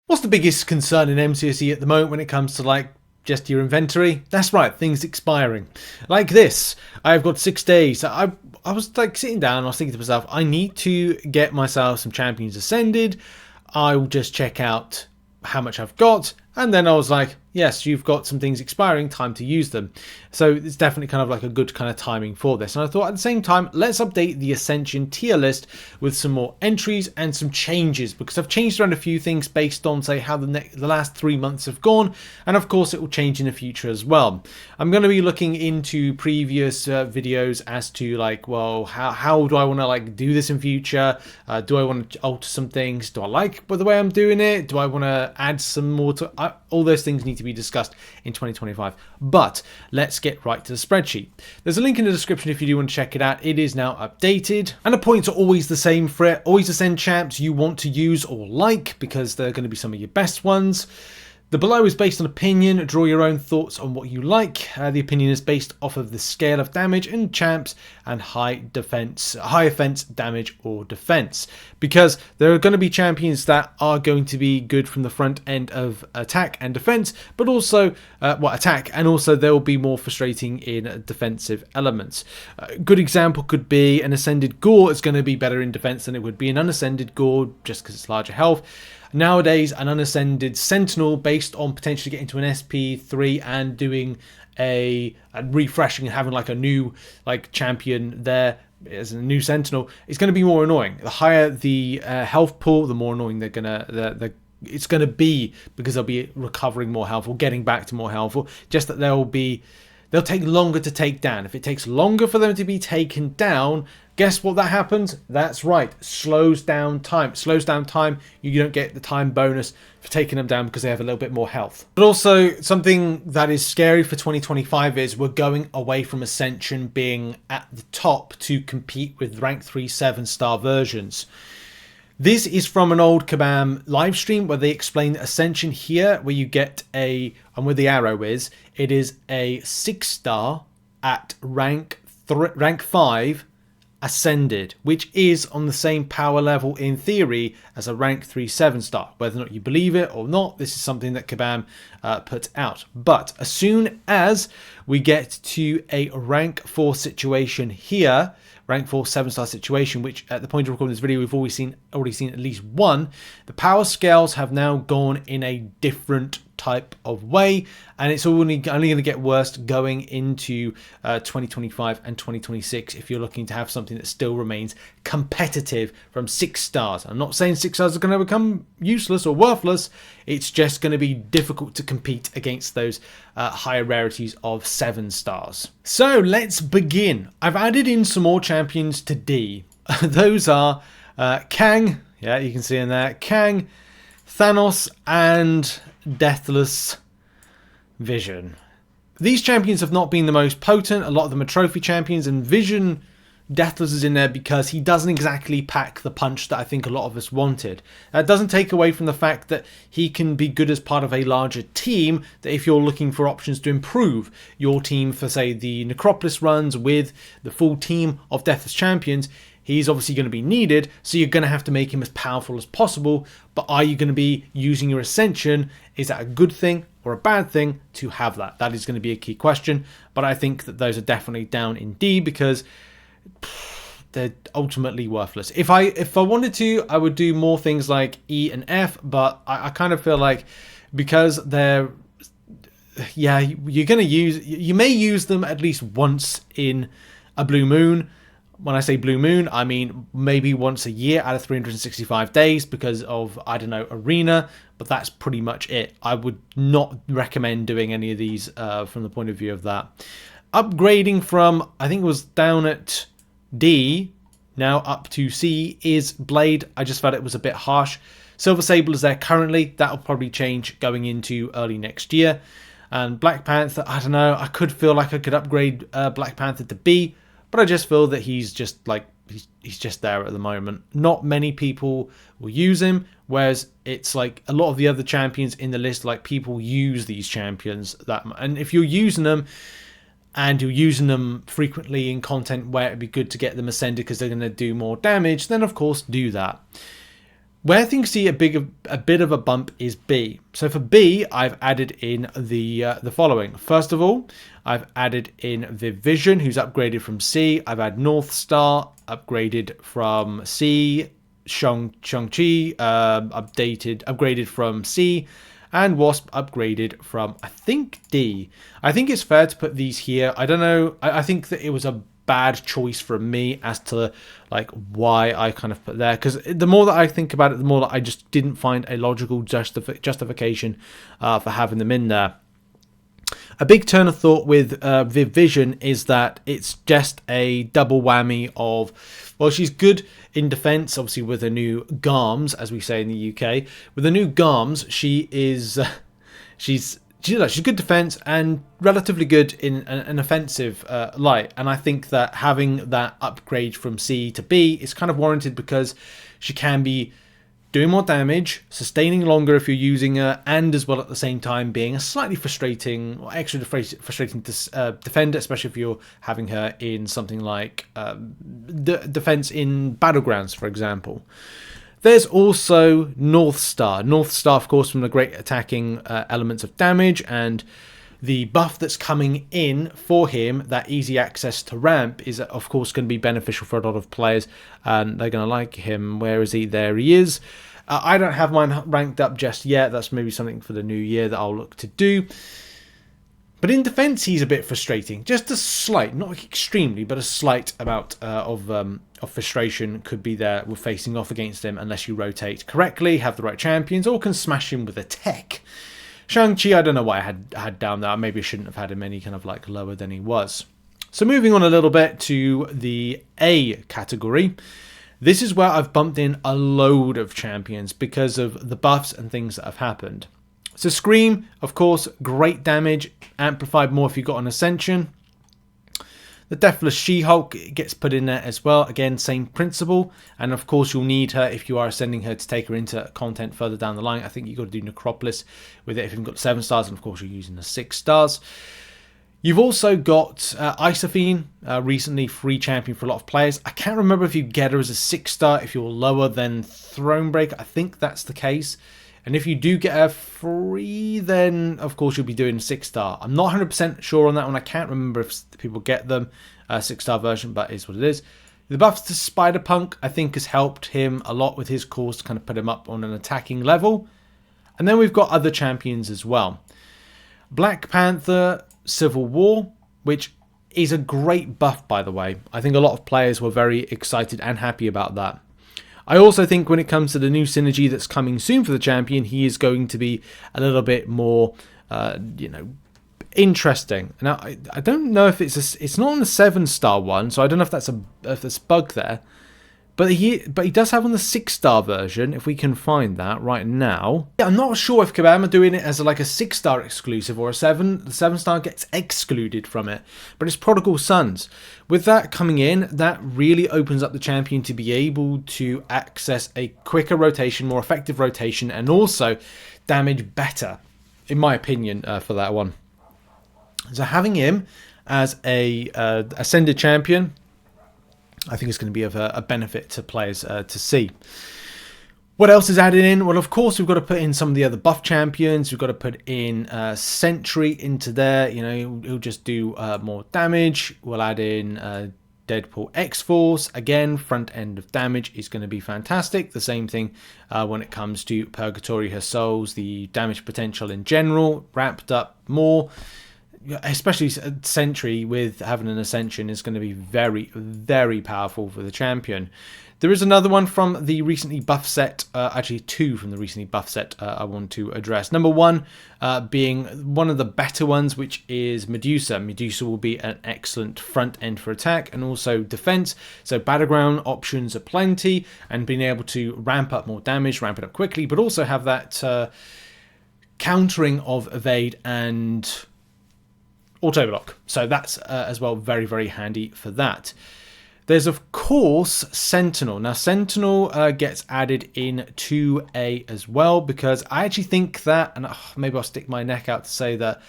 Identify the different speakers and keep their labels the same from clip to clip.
Speaker 1: What's the biggest concern in MCOC at the moment when it comes to like just your inventory? That's right, things expiring. Like this, I've got 6 days. I was like sitting down, I was thinking to myself, I need to get myself some champions ascended. I'll just check out how much I've got, and then I was like, yes, you've got some things expiring, time to use them. So it's definitely kind of like a good kind of timing for this. And I thought at the same time, let's update the Ascension tier list with some more entries and some changes, because I've changed around a few things based on, say, how the last 3 months have gone, and of course it will change in the future as well. I'm going to be looking into previous videos as to like, well, how do I want to like do this in future? Do I want to alter some things? Do I like the way I'm doing it? Do I want to add some more to all those things need to be discussed in 2025. But let's get right to the spreadsheet. There's a link in the description if you do want to check it out. It is now updated, and the points are always the same for it. Always ascend champs you want to use or like, because they're going to be some of your best ones. The below is based on opinion. Draw your own thoughts on what you like. The opinion is based off of the scale of damage and champs and high offense, damage or defense. Because there are going to be champions that are going to be good from the front end of attack and defense, but also attack, and also they will be more frustrating in defensive elements. A good example could be an ascended Gore is going to be better in defense than it would be an unascended Gore, just because it's larger health. Nowadays, an unascended Sentinel, based on potentially getting to an SP3 and doing a refreshing and having like a new like champion there as a new Sentinel, is going to be more annoying. The higher the health pool, the more annoying it's going to be, because they'll be recovering more health or getting back to more health, or just that they'll take longer to take down. If it takes longer for them to be taken down, guess what that happens? That's right, slows down time. Slows down time, you don't get the time bonus for taking them down because they have a little bit more health. But also, something that is scary for 2025 is we're going away from Ascension being at the top to compete with rank 3 7-star versions. This is from an old Kabam live stream where they explain that Ascension here, where you get and where the arrow is, it is a 6-star at rank 5 ascended, which is on the same power level in theory as a rank 3 7-star. Whether or not you believe it or not, this is something that Kabam put out. But as soon as we get to a rank 4 situation here, rank 4 7-star situation, which at the point of recording this video we've already seen at least one, the power scales have now gone in a different type of way, and it's only going to get worse going into 2025 and 2026 if you're looking to have something that still remains competitive from 6 stars. I'm not saying 6 stars are going to become useless or worthless, it's just going to be difficult to compete against those higher rarities of 7 stars. So let's begin. I've added in some more champions to D. Those are Kang, yeah, you can see in there, Kang, Thanos, and Deathless Vision. These champions have not been the most potent. A lot of them are trophy champions, and Vision Deathless is in there because he doesn't exactly pack the punch that I think a lot of us wanted. That doesn't take away from the fact that he can be good as part of a larger team, that if you're looking for options to improve your team for, say, the Necropolis runs with the full team of Deathless champions, he's obviously going to be needed, so you're going to have to make him as powerful as possible. But are you going to be using your Ascension? Is that a good thing or a bad thing to have that? That is going to be a key question. But I think that those are definitely down in D because they're ultimately worthless. If I wanted to, I would do more things like E and F, but I kind of feel like because they're, yeah, you may use them at least once in a blue moon. When I say blue moon, I mean maybe once a year out of 365 days because of, I don't know, arena, but that's pretty much it. I would not recommend doing any of these from the point of view of that. Upgrading from, I think it was down at D, now up to C, is Blade. I just felt it was a bit harsh. Silver Sable is there currently. That'll probably change going into early next year. And Black Panther, I don't know, I could feel like I could upgrade Black Panther to B, but I just feel that he's just like, he's just there at the moment. Not many people will use him, whereas it's like a lot of the other champions in the list, like people use these champions that much. And if you're using them and you're using them frequently in content where it'd be good to get them ascended because they're going to do more damage, then of course do that. Where things see a bit of a bump is B. So for B, I've added in the following. First of all, I've added in Vision, who's upgraded from C. I've had North Star upgraded from C. Shang-Chi upgraded from C. And Wasp upgraded from, I think, D. I think it's fair to put these here. I don't know. I think that it was a bad choice from me as to like why I kind of put there, because the more that I think about it, the more that I just didn't find a logical justification for having them in there. A big turn of thought with Vision is that it's just a double whammy of, well, she's good in defense, obviously with her new GARMs, as we say in the UK. With the new GARMs, she is she's good defense and relatively good in an offensive light. And I think that having that upgrade from C to B is kind of warranted, because she can be doing more damage, sustaining longer if you're using her, and as well at the same time being a slightly frustrating or extra frustrating defender, especially if you're having her in something like defense in Battlegrounds, for example. There's also North Star. North Star, of course, from the great attacking elements of damage, and the buff that's coming in for him, that easy access to ramp, is of course going to be beneficial for a lot of players, and they're going to like him. Where is he? There he is. I don't have mine ranked up just yet. That's maybe something for the new year that I'll look to do. But in defense, he's a bit frustrating. Just a slight, not extremely, but a slight amount of frustration could be there with facing off against him, unless you rotate correctly, have the right champions, or can smash him with a tech. Shang-Chi, I don't know why I had down there. Maybe I shouldn't have had him any kind of like lower than he was. So moving on a little bit to the A category. This is where I've bumped in a load of champions because of the buffs and things that have happened. So Scream, of course, great damage, amplified more if you've got an Ascension. The Deathless She-Hulk gets put in there as well. Again, same principle. And of course, you'll need her if you are sending her to take her into content further down the line. I think you've got to do Necropolis with it if you've got 7 stars. And of course, you're using the 6 stars. You've also got Isophene, recently free champion for a lot of players. I can't remember if you get her as a 6 star if you're lower than Thronebreaker. I think that's the case. And if you do get her free, then of course you'll be doing 6 star. I'm not 100% sure on that one. I can't remember if people get them 6 star version, but it is what it is. The buffs to Spider-Punk, I think, has helped him a lot with his cause to kind of put him up on an attacking level. And then we've got other champions as well. Black Panther Civil War, which is a great buff, by the way. I think a lot of players were very excited and happy about that. I also think when it comes to the new synergy that's coming soon for the champion, he is going to be a little bit more, interesting. Now, I don't know if it's not on the 7 star one, so I don't know if that's a bug there. But he does have on the 6 star version, if we can find that right now. Yeah, I'm not sure if Kabam are doing it as like a 6 star exclusive or a 7. The 7 star gets excluded from it. But it's Prodigal Sons. With that coming in, that really opens up the champion to be able to access a quicker rotation, more effective rotation, and also damage better, in my opinion, for that one. So having him as a ascended champion, I think it's going to be of a benefit to players to see. What else is added in? Well, of course, we've got to put in some of the other buff champions. We've got to put in Sentry into there. You know, he'll just do more damage. We'll add in Deadpool X-Force. Again, front end of damage is going to be fantastic. The same thing when it comes to Purgatory Her Souls. The damage potential in general, wrapped up more. Especially Sentry with having an Ascension is going to be very, very powerful for the champion. There is another one from the recently buff set, actually 2 from the recently buff set I want to address. Number 1 being one of the better ones, which is Medusa. Medusa will be an excellent front end for attack and also defense. So battleground options are plenty, and being able to ramp up more damage, ramp it up quickly, but also have that countering of evade and auto block. So that's as well very, very handy for that. There's of course Sentinel. Now Sentinel gets added in 2A as well, because I actually think that, and maybe I'll stick my neck out to say that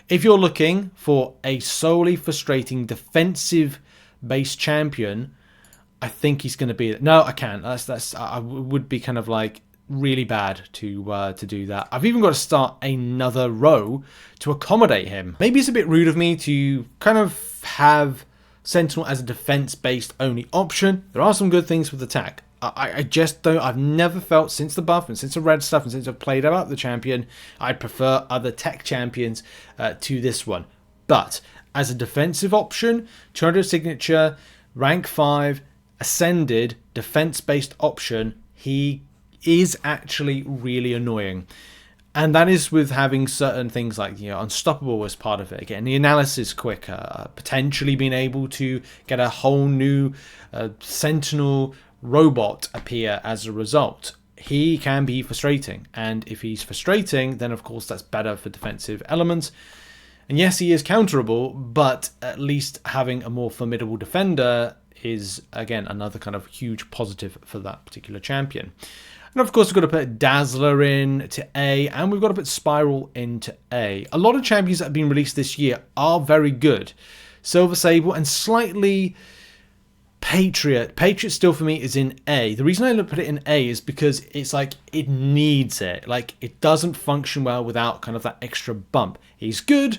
Speaker 1: if you're looking for a solely frustrating defensive based champion, I think he's going to be... No, I can't. I would be kind of like really bad to do that. I've even got to start another row to accommodate him. Maybe it's a bit rude of me to kind of have Sentinel as a defense-based only option. There are some good things with attack. I just don't... I've never felt since the buff and since the red stuff and since I've played about the champion, I prefer other tech champions to this one. But as a defensive option, 200 signature, rank 5, ascended, defense-based option, he is actually really annoying. And that is with having certain things like, you know, unstoppable as part of it. Getting the analysis quicker, potentially being able to get a whole new Sentinel robot appear as a result. He can be frustrating. And if he's frustrating, then of course that's better for defensive elements. And yes, he is counterable, but at least having a more formidable defender is, again, another kind of huge positive for that particular champion. And of course, we've got to put Dazzler in to A, and we've got to put Spiral into A. A lot of champions that have been released this year are very good. Silver Sable and slightly Patriot. Patriot still for me is in A. The reason I put it in A is because it's like it needs it. Like it doesn't function well without kind of that extra bump. He's good,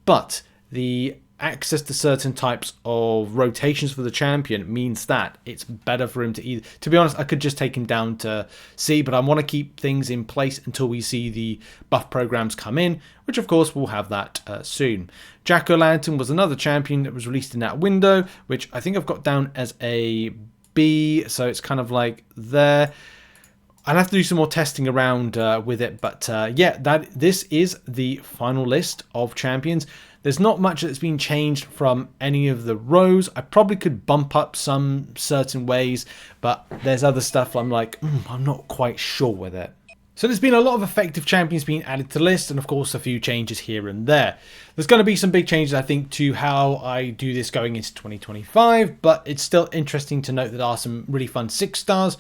Speaker 1: but the access to certain types of rotations for the champion means that it's better for him to either... To be honest, I could just take him down to C, but I want to keep things in place until we see the buff programs come in, which of course we'll have that soon. Jack-o'-lantern was another champion that was released in that window, which I think I've got down as a B, so it's kind of like there. I'll have to do some more testing around with it, but yeah, this is the final list of champions. There's not much that's been changed from any of the rows. I probably could bump up some certain ways, but there's other stuff I'm like, I'm not quite sure with it. So there's been a lot of effective champions being added to the list, and of course a few changes here and there. There's going to be some big changes, I think, to how I do this going into 2025, but it's still interesting to note that there are some really fun 6 stars.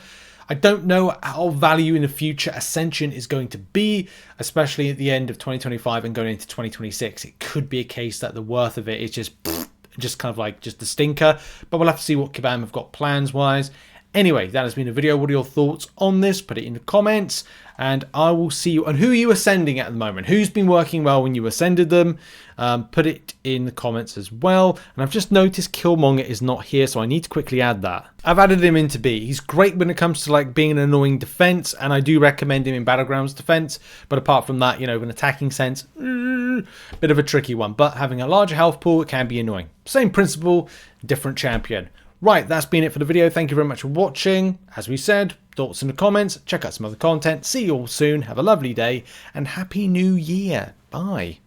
Speaker 1: I don't know how value in the future Ascension is going to be, especially at the end of 2025 and going into 2026. It could be a case that the worth of it is just kind of like just a stinker, but we'll have to see what Kabam have got plans wise. Anyway, that has been a video. What are your thoughts on this? Put it in the comments, and I will see you. And who are you ascending at the moment? Who's been working well when you ascended them? Put it in the comments as well. And I've just noticed Killmonger is not here, so I need to quickly add that. I've added him into B. He's great when it comes to like being an annoying defense, and I do recommend him in Battlegrounds defense. But apart from that, you know, in attacking sense, bit of a tricky one. But having a larger health pool, it can be annoying. Same principle, different champion. Right, that's been it for the video. Thank you very much for watching. As we said, thoughts in the comments. Check out some other content. See you all soon. Have a lovely day and Happy New Year. Bye.